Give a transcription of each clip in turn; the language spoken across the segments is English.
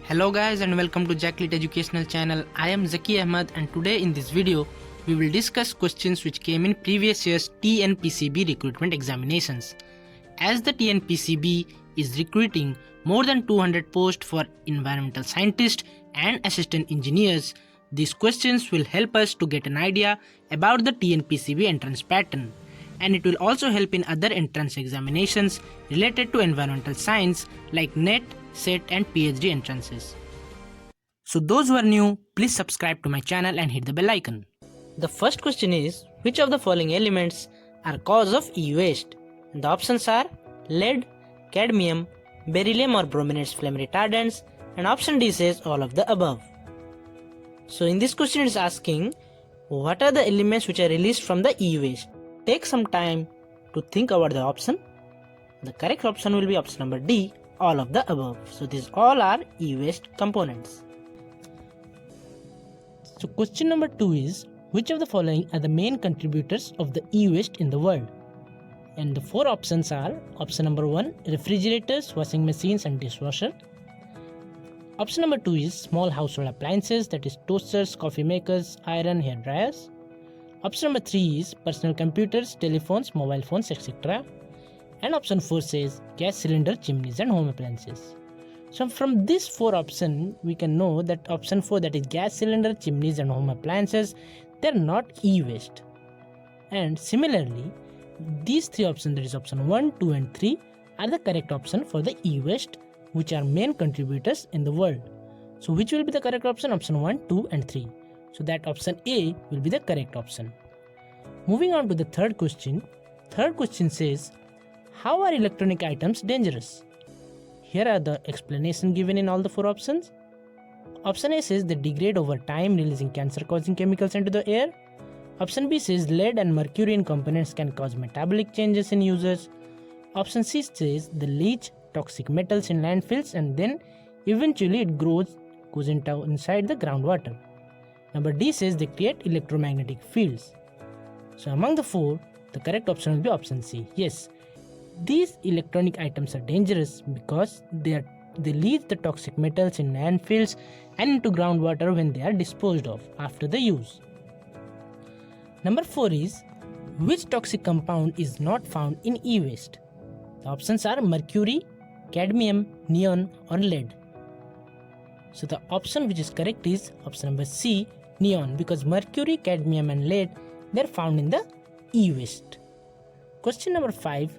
Hello guys and welcome to Jacklit Educational Channel. I am Zaki Ahmad and today in this video we will discuss questions which came in previous year's TNPCB recruitment examinations. As the TNPCB is recruiting more than 200 posts for environmental scientists and assistant engineers, these questions will help us to get an idea about the TNPCB entrance pattern, and it will also help in other entrance examinations related to environmental science like NET, SET and PhD entrances. So those who are new, please subscribe to my channel and hit the bell icon. The first question is, which of the following elements are cause of e-waste? The options are lead, cadmium, beryllium or brominates flame retardants, and option D says all of the above. So in this question it is asking, what are the elements which are released from the e-waste? Take some time to think about the option. The correct option will be option number D, all of the above. So these all are e-waste components. So question number 2 is, which of the following are the main contributors of the e-waste in the world? And the four options are option number 1, refrigerators, washing machines and dishwasher. Option number 2 is small household appliances, that is toasters, coffee makers, iron, hair dryers. Option number 3 is personal computers, telephones, mobile phones, etc. And option 4 says gas cylinder, chimneys and home appliances. So from this 4 options, we can know that option 4, that is gas cylinder, chimneys and home appliances, they are not e-waste. And similarly, these 3 options, that is option 1, 2 and 3 are the correct option for the e-waste, which are main contributors in the world. So which will be the correct option? Option 1, 2 and 3. So that option A will be the correct option. Moving on to the third question. Third question says, how are electronic items dangerous? Here are the explanation given in all the 4 options. Option A says they degrade over time, releasing cancer-causing chemicals into the air. Option B says lead and mercury in components can cause metabolic changes in users. Option C says they leach toxic metals in landfills and then eventually it goes inside the groundwater. Number D says they create electromagnetic fields. So among the 4, the correct option will be option C. Yes, these electronic items are dangerous because they leach the toxic metals in landfills and into groundwater when they are disposed of after the use. Number 4 is, which toxic compound is not found in e-waste? The options are mercury, cadmium, neon or lead. So the option which is correct is option number C, neon, because mercury, cadmium and lead, they are found in the e-waste. Question number 5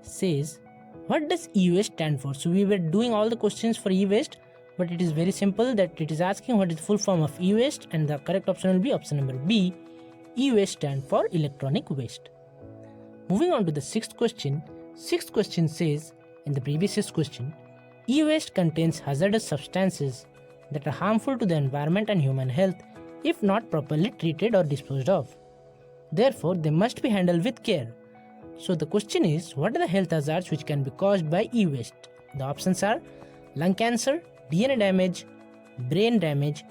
says, what does e-waste stand for? So we were doing all the questions for e-waste, but it is very simple that it is asking what is the full form of e-waste, and the correct option will be option number B, e-waste stand for electronic waste. Moving on to the sixth question. Sixth question says, in the previous question, e-waste contains hazardous substances that are harmful to the environment and human health if not properly treated or disposed of. Therefore, they must be handled with care. So the question is, what are the health hazards which can be caused by e-waste? The options are lung cancer, DNA damage, brain damage,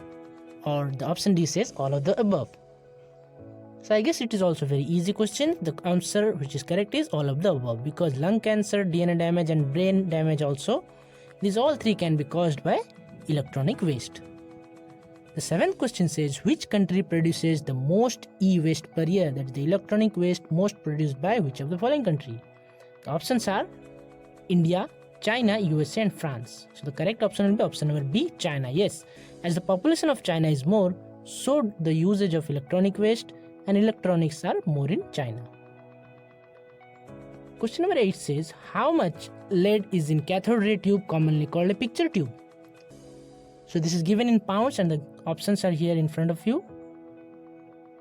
or the option D says all of the above. So I guess it is also a very easy question. The answer which is correct is all of the above, because lung cancer, DNA damage and brain damage also, these all 3 can be caused by electronic waste. The 7th question says, which country produces the most e-waste per year? That is the electronic waste most produced by which of the following country? The options are India, China, USA and France. So the correct option will be option number B, China. Yes, as the population of China is more, so the usage of electronic waste and electronics are more in China. Question number 8 says, how much lead is in cathode ray tube, commonly called a picture tube? So this is given in pounds and the options are here in front of you.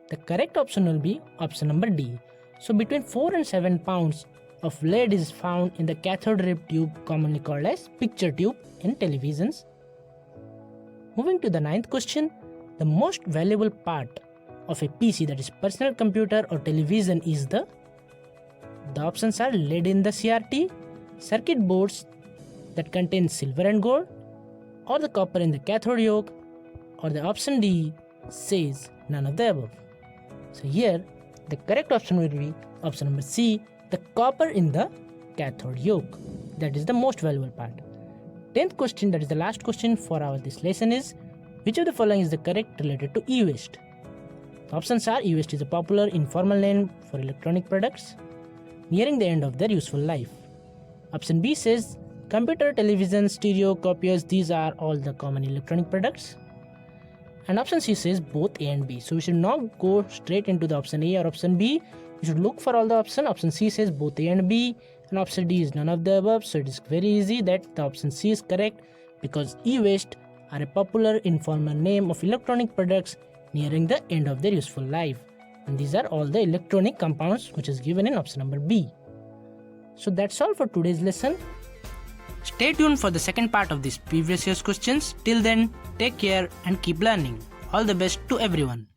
The correct option will be option number D. So between 4 and 7 pounds of lead is found in the cathode ray tube, commonly called as picture tube in televisions. Moving to the 9th question, the most valuable part of a PC, that is personal computer or television, is the options are lead in the CRT, circuit boards that contain silver and gold, or the copper in the cathode yoke, or the option D says none of the above. So here the correct option will be option number C, the copper in the cathode yoke. That is the most valuable part. 10th question, that is the last question for this lesson, is which of the following is the correct related to e-waste? The options are: e-waste is a popular informal name for electronic products nearing the end of their useful life. Option B says computer, television, stereo, copiers, these are all the common electronic products. And option C says both A and B. So we should not go straight into the option A or option B. We should look for all the options. Option C says both A and B, and option D is none of the above. So it is very easy that the option C is correct, because e-waste are a popular informal name of electronic products nearing the end of their useful life. And these are all the electronic compounds which is given in option number B. So that's all for today's lesson. Stay tuned for the second part of these previous year's questions. Till then, take care and keep learning. All the best to everyone.